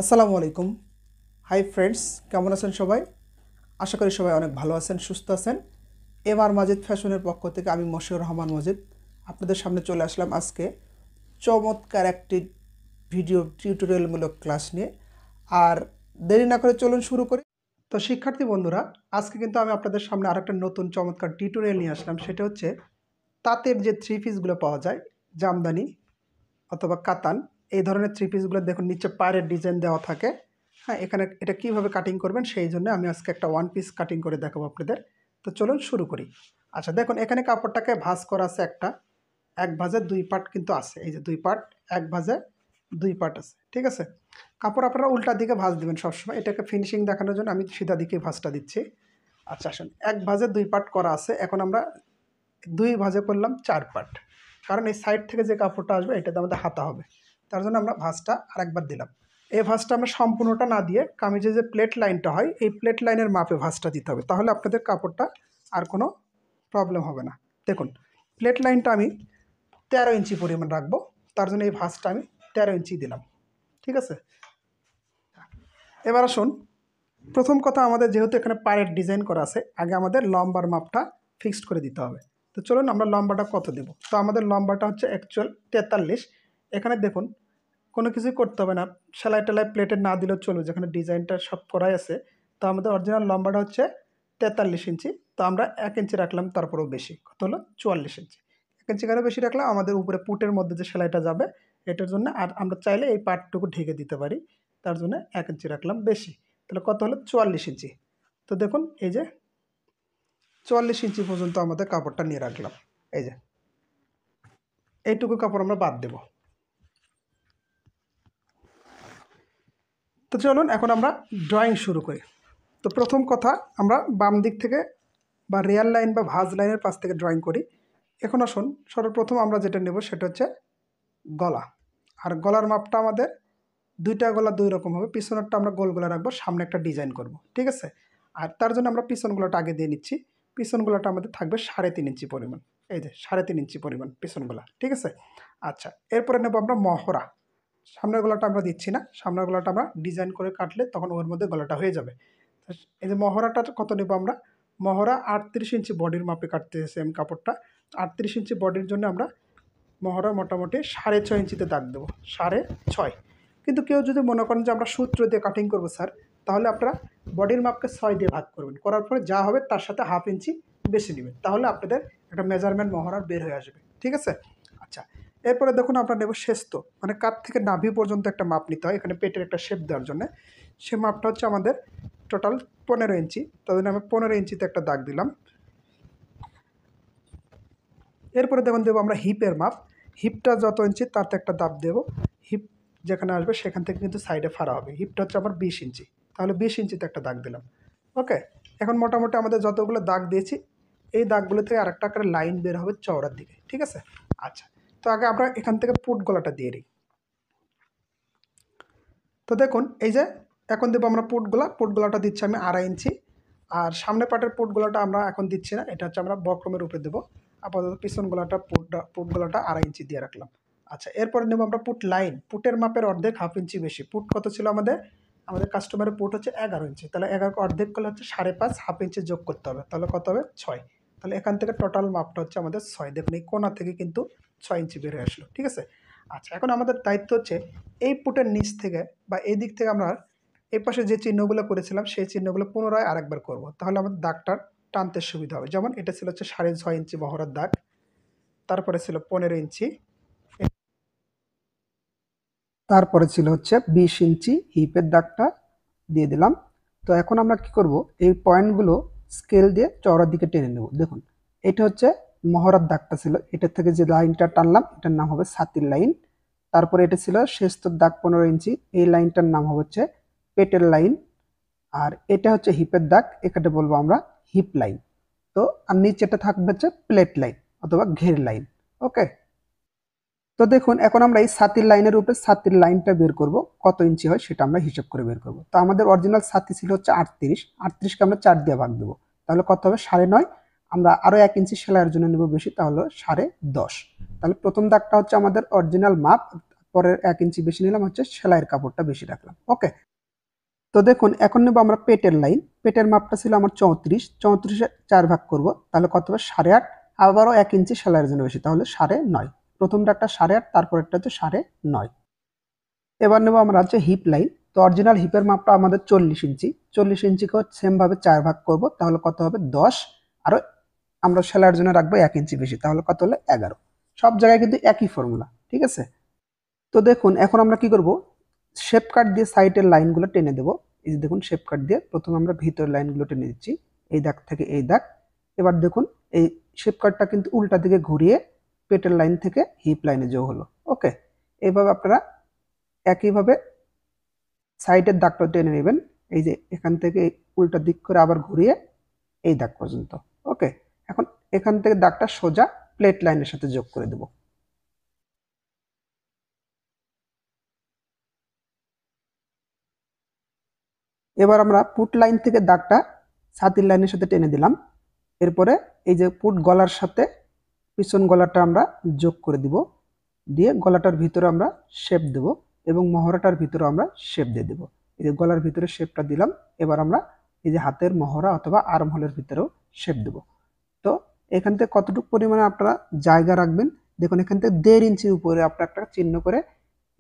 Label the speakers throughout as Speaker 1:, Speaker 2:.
Speaker 1: আসসালামু আলাইকুম। Hi friends, কেমন আছেন সবাই? আশা করি সবাই অনেক ভালো আছেন, সুস্থ আছেন। এমআর মাজিদ ফ্যাশনের পক্ষ থেকে আমি মশিউর রহমান মজিদ আপনাদের সামনে চলে আসলাম আজকে চমৎকার একটি ভিডিও টিউটোরিয়ালমূলক ক্লাস নিয়ে। আর দেরি না করে চলুন শুরু করি। তো শিক্ষার্থী বন্ধুরা, আজকে কিন্তু আমি আপনাদের সামনে আরেকটা নতুন চমৎকার টিউটোরিয়াল নিয়ে আসলাম। সেটা হচ্ছে তাঁতের যে থ্রি পিসগুলো পাওয়া যায়, জামদানি অথবা কাতান, এই ধরনের থ্রি পিসগুলো দেখুন নিচে পায়ের ডিজাইন দেওয়া থাকে। হ্যাঁ, এখানে এটা কিভাবে কাটিং করবেন সেই জন্য আমি আজকে একটা ওয়ান পিস কাটিং করে দেখাবো আপনাদের। তো চলুন শুরু করি। আচ্ছা দেখুন, এখানে কাপড়টাকে ভাঁজ করা আছে এক ভাঁজে দুই পার্ট কিন্তু আছে। এই যে দুই পার্ট, এক ভাঁজে দুই পার্ট আছে, ঠিক আছে। কাপড় আপনারা উল্টা দিকে ভাঁজ দিবেন সবসময়। এটাকে ফিনিশিং দেখানোর জন্য আমি সিধা দিকে ভাঁজটা দিচ্ছি। আচ্ছা আসুন, এক ভাঁজে দুই পার্ট করা আছে। এখন আমরা দুই ভাঁজে করলাম চার পার্ট, কারণ এই সাইড থেকে যে কাপড়টা আসবে এটাতে আমাদের হাতা হবে। তার জন্য আমরা ভাঁজটা আরেকবার দিলাম। এই ভাঁজটা আমরা সম্পূর্ণটা না দিয়ে কামিজে যে প্লেট লাইনটা হয় এই প্লেট লাইনের মাপে ভাঁজটা দিতে হবে, তাহলে আপনাদের কাপড়টা আর কোনো প্রবলেম হবে না। দেখুন, প্লেট লাইনটা আমি 13 ইঞ্চি পরিমাণ রাখবো, তার জন্য এই ভাঁজটা আমি 13 ইঞ্চি দিলাম, ঠিক আছে। এবার আসুন, প্রথম কথা, আমাদের যেহেতু এখানে পায়ের ডিজাইন করা আছে, আগে আমাদের লম্বার মাপটা ফিক্সড করে দিতে হবে। তো চলুন আমরা লম্বাটা কত দেব। তো আমাদের লম্বাটা হচ্ছে অ্যাকচুয়াল 43। এখানে দেখুন কোনো কিছুই করতে হবে না, সেলাই টেলাই প্লেটে না দিলেও চলবে, যেখানে ডিজাইনটা সব করাই আছে। তো আমাদের অরিজিনাল লম্বাটা হচ্ছে 43 ইঞ্চি। তো আমরা 1 ইঞ্চি রাখলাম, তারপরেও বেশি, কত হলো 44 ইঞ্চি। 1 ইঞ্চি কেন বেশি রাখলাম, আমাদের উপরে পুটের মধ্যে যে সেলাইটা যাবে এটার জন্য। আর আমরা চাইলে এই পার্টটুকু ঢেকে দিতে পারি, তার জন্য 1 ইঞ্চি রাখলাম বেশি। তাহলে কত হলো 44 ইঞ্চি। তো দেখুন এই যে 44 ইঞ্চি পর্যন্ত আমাদের কাপড়টা নিয়ে রাখলাম। এই যে এইটুকু কাপড় আমরা বাদ দেব। তো চলুন এখন আমরা ড্রয়িং শুরু করি। তো প্রথম কথা, আমরা বাম দিক থেকে বা রিয়াল লাইন বা ভাঁজ লাইনের পাশ থেকে ড্রয়িং করি। এখন আসুন, সর্বপ্রথম আমরা যেটা নেব সেটা হচ্ছে গলা। আর গলার মাপটা আমাদের দুইটা গলা দুই রকম হবে। পিছনেরটা আমরা গোল গলা রাখবো, সামনে একটা ডিজাইন করব, ঠিক আছে। আর তার জন্য আমরা পিছন গলাটা আগে দিয়ে নিচ্ছি। পিছন গলাটা আমাদের থাকবে 3.5 ইঞ্চি পরিমাণ। এই যে 3.5 ইঞ্চি পরিমাণ পিছন গলা, ঠিক আছে। আচ্ছা, এরপরে নেব আমরা মহড়া। সামনের গলাটা আমরা দিচ্ছি না, সামনের গলাটা আমরা ডিজাইন করে কাটলে তখন ওর মধ্যে গলাটা হয়ে যাবে। এই যে মহড়াটা কত নেব আমরা, মহড়া 38 ইঞ্চি বডির মাপে কাটতেছি আমি কাপড়টা। 38 ইঞ্চি বডির জন্য আমরা মহড়া মোটামুটি 6.5 ইঞ্চিতে দাগ দেবো, 6.5। কিন্তু কেউ যদি মনে করেন যে আমরা সূত্র দিয়ে কাটিং করবো স্যার, তাহলে আপনারা বডির মাপকে 6 দিয়ে ভাগ করবেন, করার পরে যা হবে তার সাথে 1/2 ইঞ্চি বেশি নেবেন, তাহলে আপনাদের একটা মেজারমেন্ট মহড়ার বের হয়ে আসবে, ঠিক আছে। আচ্ছা, এরপরে দেখুন আমরা নেব শেস্ত, মানে কাঁধ থেকে নাভি পর্যন্ত একটা মাপ নিতে হয় এখানে পেটের একটা শেপ দেওয়ার জন্য। সে মাপটা হচ্ছে আমাদের টোটাল 15 ইঞ্চি। তার জন্য আমি 15 ইঞ্চিতে একটা দাগ দিলাম। এরপরে দেখুন দেবো আমরা হিপের মাপ। হিপটা যত ইঞ্চি তাতে একটা দাগ দেবো। হিপ যেখানে আসবে সেখান থেকে কিন্তু সাইডে ফাড়া হবে। হিপটা হচ্ছে আমার 20 ইঞ্চি, তাহলে 20 ইঞ্চিতে একটা দাগ দিলাম। ওকে, এখন মোটামুটি আমাদের যতগুলো দাগ দিয়েছি এই দাগগুলো থেকে আরেকটা করে লাইন বের হবে চওড়ার দিকে, ঠিক আছে। আচ্ছা, তো আগে আমরা এখান থেকে পুট গলাটা দিয়ে দিই। তো দেখুন এই যে এখন দেবো আমরা পুট গলাটা দিচ্ছি আমি 2.5 ইঞ্চি। আর সামনে পাটের পুট গলাটা আমরা এখন দিচ্ছি না, এটা হচ্ছে আমরা বক্রমের উপরে দেবো। আপাতত পিছন গলাটা পুট গলাটা 2.5 ইঞ্চি দিয়ে রাখলাম। আচ্ছা, এরপরে নেব আমরা পুট লাইন। পুটের মাপের অর্ধেক 1/2 ইঞ্চি বেশি। পুট কত ছিল আমাদের, আমাদের কাস্টমারের পুট হচ্ছে 11 ইঞ্চি, তাহলে 11 অর্ধেক করলে হচ্ছে 5.5, 1/2 ইঞ্চি যোগ করতে হবে, তাহলে কত হবে 6। তাহলে এখান থেকে টোটাল মাপটা হচ্ছে আমাদের 6। দেখুন এই কোণা থেকে কিন্তু 6 ইঞ্চি বের হয়ে আসলো, ঠিক আছে। আচ্ছা, এখন আমাদের দায়িত্ব হচ্ছে এই পুটের নিচ থেকে বা এই দিক থেকে আমরা এই পাশে যে চিহ্নগুলো করেছিলাম সেই চিহ্নগুলো পুনরায় আরেকবার করব, তাহলে আমাদের দাগটা টানতে সুবিধা হবে। যেমন এটা ছিল হচ্ছে 6.5 ইঞ্চি মহড়ার দাগ, তারপরে ছিল 15 ইঞ্চি, তারপরে ছিল হচ্ছে 20 ইঞ্চি হিপের দাগটা দিয়ে দিলাম। তো এখন আমরা কি করব, এই পয়েন্টগুলো স্কেল দিয়ে চওড়ার দিকে টেনে নেব। দেখুন এটা হচ্ছে মহড়ার দাগটা ছিল, এটা থেকে যে লাইনটা টানলাম এটার নাম হবে ছাতির লাইন। তারপরে এটা ছিল শেষের দাগ 15 ইঞ্চি, এই লাইনটার নাম হচ্ছে পেটের লাইন। আর এটা হচ্ছে হিপের দাগ, এখানে বলবো আমরা হিপ লাইন। তো আর নিচেটা থাকবে হচ্ছে প্লেট লাইন অথবা ঘের লাইন। ওকে, তো দেখুন এখন আমরা এই ছাতির লাইনের উপরে ছাতির লাইনটা বের করব, কত ইঞ্চি হয় সেটা আমরা হিসাব করে বের করব। তো আমাদের অরিজিনাল ছাতি ছিল হচ্ছে 38, 38কে আমরা 4 দিয়ে ভাগ দেবো, তাহলে কত হবে 9.5। আমরা আরও 1 ইঞ্চি সেলাইয়ের জন্য নেব বেশি, তাহলে 10.5। তাহলে প্রথম দাগটা হচ্ছে আমাদের অরিজিনাল মাপ পরের 1 ইঞ্চি বেশি নিলাম হচ্ছে সেলাইয়ের কাপড়টা বেশি রাখলাম। ওকে, তো দেখুন এখন নেব আমরা পেটের লাইন। পেটের মাপটা ছিল আমার 34, 34-এ 4 ভাগ করব, তাহলে কত হবে 8.5, আবারও 1 ইঞ্চি সেলাইয়ের জন্য বেশি, তাহলে 9.5। প্রথমটা একটা 8.5, তারপর একটা হচ্ছে 9.5। এবার নেব আমরা হচ্ছে হিপ লাইন। তো অরিজিনাল হিপের মাপটা আমাদের 40 ইঞ্চি, 40 ইঞ্চিকে সেমভাবে 4 ভাগ করব, তাহলে কত হবে 10, আরও আমরা সেলাইয়ের জন্য রাখবো 1 ইঞ্চি বেশি, তাহলে কত হলো 11। সব জায়গায় কিন্তু একই ফর্মুলা, ঠিক আছে। তো দেখুন এখন আমরা কি করব, শেপ কাট দিয়ে সাইডের লাইনগুলো টেনে দেবো। এই যে দেখুন শেপ কাট দিয়ে প্রথমে আমরা ভিতরের লাইনগুলো টেনে দিচ্ছি, এই দাগ থেকে এই দাগ। এবার দেখুন এই শেপ কাটটা কিন্তু উল্টা দিকে ঘুরিয়ে পেটের লাইন থেকে হিপ লাইনে যোগ হলো। ওকে, এইভাবে আপনারা একইভাবে সাইডের দাগটা টেনে নেবেন, এই যে এখান থেকে উল্টা দিক করে আবার ঘুরিয়ে এই দাগ পর্যন্ত। ওকে, এখন এখান থেকে দাগটা সোজা প্লেট লাইনের সাথে যোগ করে দেব। এবার আমরা পুট লাইন থেকে দাগটা ছাতির লাইনের সাথে টেনে দিলাম। এরপরে এই যে পুট গলার সাথে পিছন গলাটা আমরা যোগ করে দিব, দিয়ে গলাটার ভিতরে আমরা শেপ দেব এবং মহড়াটার ভিতরে আমরা শেপ দিয়ে দেব। এই যে গলার ভিতরে শেপটা দিলাম, এবার আমরা এই যে হাতের মহড়া অথবা আর্ম হোলের ভিতরেও শেপ দেব। তো এখান থেকে কতটুকু পরিমাণে আপনারা জায়গা রাখবেন, দেখুন এখান থেকে 1.5 ইঞ্চির উপরে আপনারা একটা চিহ্ন করে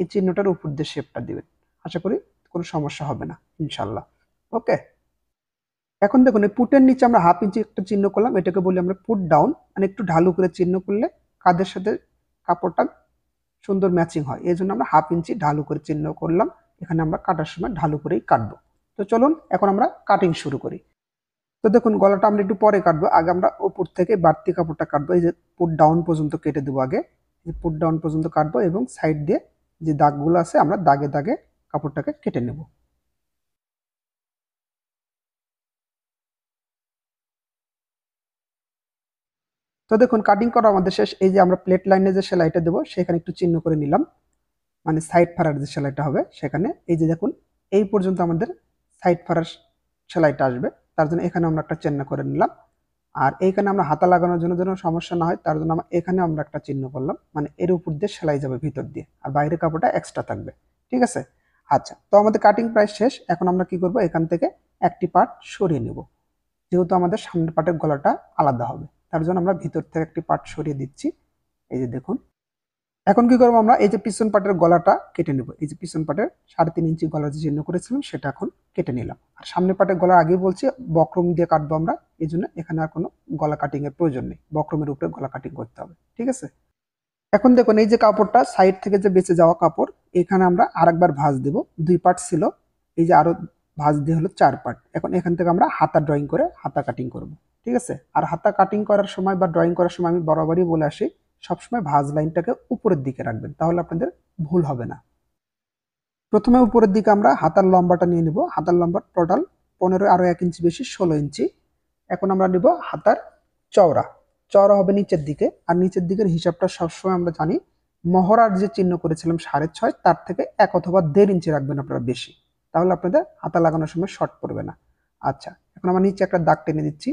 Speaker 1: এই চিহ্নটার উপর দিয়ে শেপটা দিবেন। আশা করি কোনো সমস্যা হবে না ইনশাল্লাহ। ওকে, এখন দেখুন এই পুটের নিচে আমরা 1/2 ইঞ্চি একটা চিহ্ন করলাম, এটাকে বলি আমরা পুট ডাউন, মানে একটু ঢালু করে চিহ্ন করলে কাঁধের সাথে কাপড়টা সুন্দর ম্যাচিং হয়, এই জন্য আমরা 1/2 ইঞ্চি ঢালু করে চিহ্ন করলাম। এখানে আমরা কাটার সময় ঢালু করেই কাটবো। তো চলুন এখন আমরা কাটিং শুরু করি। তো দেখুন গলাটা আমরা একটু পরে কাটবো, আগে আমরা উপর থেকে বাড়তি কাপড়টা কাটবো। এই যে পুট ডাউন পর্যন্ত কেটে দেবো, আগে পুট ডাউন পর্যন্ত কাটবো এবং সাইড দিয়ে যে দাগগুলো আছে আমরা দাগে দাগে কাপড়টাকে কেটে নেব। তো দেখুন কাটিং করা আমাদের শেষ। এই যে আমরা প্লেট লাইনে যে সেলাইটা দেবো সেখানে একটু চিহ্ন করে নিলাম, মানে সাইড ফাড়ার যে সেলাইটা হবে সেখানে। এই যে দেখুন এই পর্যন্ত আমাদের সাইড ফাড়ার সেলাইটা আসবে, তার জন্য এখানে আমরা একটা চিহ্ন করে নিলাম। আর এইখানে আমরা হাতা লাগানোর জন্য যেন সমস্যা না হয় তার জন্য এখানে আমরা একটা চিহ্ন করলাম, মানে এর উপর দিয়ে সেলাই যাবে ভিতর দিয়ে, আর বাইরের কাপড়টা এক্সট্রা থাকবে, ঠিক আছে। আচ্ছা, তো আমাদের কাটিং প্রায় শেষ। এখন আমরা কি করব, এখান থেকে একটি পার্ট সরিয়ে নেব, যেহেতু আমাদের সামনের পার্টের গলাটা আলাদা হবে, তার জন্য আমরা ভিতর থেকে একটি পার্ট সরিয়ে দিচ্ছি। এই যে দেখুন এখন কি করবো, আমরা এই যে পিছন পাটের গলাটা কেটে নেব। এই যে পিছন পাটের 3.5 ইঞ্চি গলা যে চিহ্ন করেছিলাম সেটা এখন কেটে নিলাম। আর সামনের পাটের গলা আগে বলছি বক্রম দিয়ে কাটবো আমরা, এই জন্য এখানে আর কোনো গলা কাটিং এর প্রয়োজন নেই, বক্রমের উপরে গলা কাটিং করতে হবে, ঠিক আছে। এখন দেখুন এই যে কাপড়টা সাইড থেকে যে বেঁচে যাওয়া কাপড়, এখানে আমরা আরেকবার ভাঁজ দেব। 2 পার্ট ছিল, এই যে আরো ভাঁজ দিয়ে হলো 4 পার্ট। এখন এখান থেকে আমরা হাতা ড্রয়িং করে হাতা কাটিং করব, ঠিক আছে। আর হাতা কাটিং করার সময় বা ড্রয়িং করার সময় আমি বরাবরই বলে আসি সবসময় ভাঁজ লাইনটাকে উপরের দিকে রাখবেন, তাহলে আপনাদের ভুল হবে না। প্রথমে উপরের দিকে আমরা হাতার লম্বাটা নিয়ে নিব। হাতার লম্বা টোটাল 15, আরো 1 ইঞ্চি বেশি 16 ইঞ্চি। এখন আমরা নিব হাতার চওড়া। চওড়া হবে নিচের দিকে, আর নিচের দিকের হিসাবটা সবসময় আমরা জানি মহড়ার যে চিহ্ন করেছিলাম 6.5, তার থেকে 1 অথবা 1.5 ইঞ্চি রাখবেন আপনারা বেশি, তাহলে আপনাদের হাতা লাগানোর সময় শর্ট পড়বে না। আচ্ছা, এখন আমরা নিচে একটা দাগ টেনে দিচ্ছি।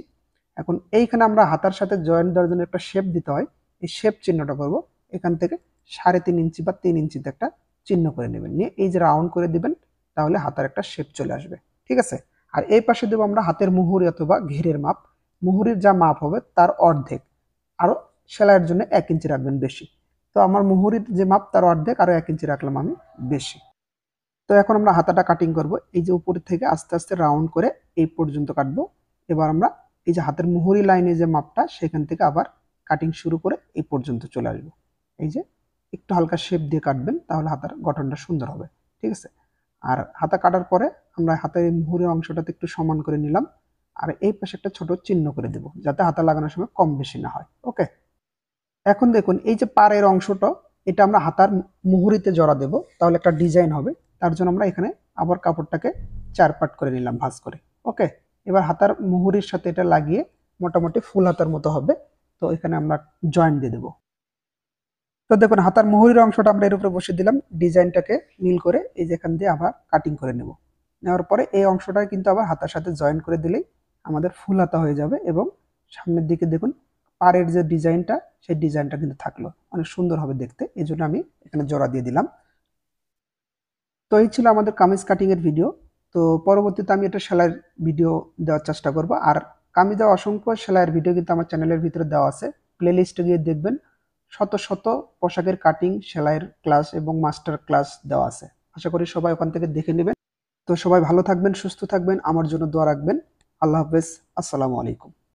Speaker 1: এখন এইখানে আমরা হাতার সাথে জয়েন্ট দেওয়ার জন্য একটা শেপ দিতে হয়, এই শেপ চিহ্নটা করব। এখান থেকে 3.5 ইঞ্চি বা 3 ইঞ্চিতে একটা চিহ্ন করে নেবেন, নিয়ে এই যে রাউন্ড করে দিবেন, তাহলে হাতার একটা শেপ চলে আসবে, ঠিক আছে। আর এই পাশে দেবো আমরা হাতের মুহুরি অথবা ঘেরের মাপ। মুহুরির যা মাপ হবে তার অর্ধেক, আরো সেলাইয়ের জন্য 1 ইঞ্চি রাখবেন বেশি। তো আমার মুহুরির যে মাপ তার অর্ধেক, আরো 1 ইঞ্চি রাখলাম আমি বেশি। তো এখন আমরা হাতাটা কাটিং করব। এই যে উপর থেকে আস্তে আস্তে রাউন্ড করে এই পর্যন্ত কাটবো। এবার আমরা এই যে হাতের মুহুরি লাইনে যে মাপটা সেখান থেকে আবার কাটিং শুরু করে এই পর্যন্ত চলে আসবো। এই যে একটু হালকা শেপ দিয়ে কাটবেন, তাহলে হাতার গঠনটা সুন্দর হবে, ঠিক আছে। আর হাতা কাটার পরে আমরা হাতের মুহুরের অংশটাতে একটু সমান করে নিলাম, আর এই পাশে একটা ছোট চিহ্ন করে দেব, যাতে হাতা লাগানোর সময় কম বেশি না হয়। ওকে, এখন দেখুন এই যে পাড়ের অংশটা, এটা আমরা হাতার মুহুরিতে জড়া দেব, তাহলে একটা ডিজাইন হবে। তার জন্য আমরা এখানে আবার কাপড়টাকে 4 পার্ট করে নিলাম ভাঁজ করে। ওকে, এবার হাতার মুহুরির সাথে এটা লাগিয়ে মোটামুটি ফুল হাতার মতো হবে। তো এখানে আমরা জয়েন্ট দিয়ে দেবো। তো দেখুন হাতার মুহুরির অংশটা আমরা এর উপরে বসিয়ে দিলাম, ডিজাইনটাকে মিল করে এই যে এখান দিয়ে আবার কাটিং করে নেব। নেওয়ার পরে এই অংশটা কিন্তু আবার হাতার সাথে জয়েন করে দিলেই আমাদের ফুল হাতা হয়ে যাবে। এবং সামনের দিকে দেখুন পাড়ের যে ডিজাইনটা, সেই ডিজাইনটা কিন্তু থাকলো, অনেক সুন্দর হবে দেখতে, এই জন্য আমি এখানে জোড়া দিয়ে দিলাম। তো এই ছিল আমাদের কামিজ কাটিংয়ের ভিডিও। তো পরবর্তীতে আমি এটা সেলাইয়ের ভিডিও দেওয়ার চেষ্টা করব। আর কামিজে অসংখ্য সেলাইয়ের ভিডিও কিন্তু আমার চ্যানেলের ভিতরে দেওয়া আছে, প্লে লিস্টে গিয়ে দেখবেন শত শত পোশাকের কাটিং, সেলাইয়ের ক্লাস এবং মাস্টার ক্লাস দেওয়া আছে। আশা করি সবাই ওখান থেকে দেখে নেবেন। তো সবাই ভালো থাকবেন, সুস্থ থাকবেন, আমার জন্য দোয়া রাখবেন। আল্লাহ হাফেজ, আসসালামু আলাইকুম।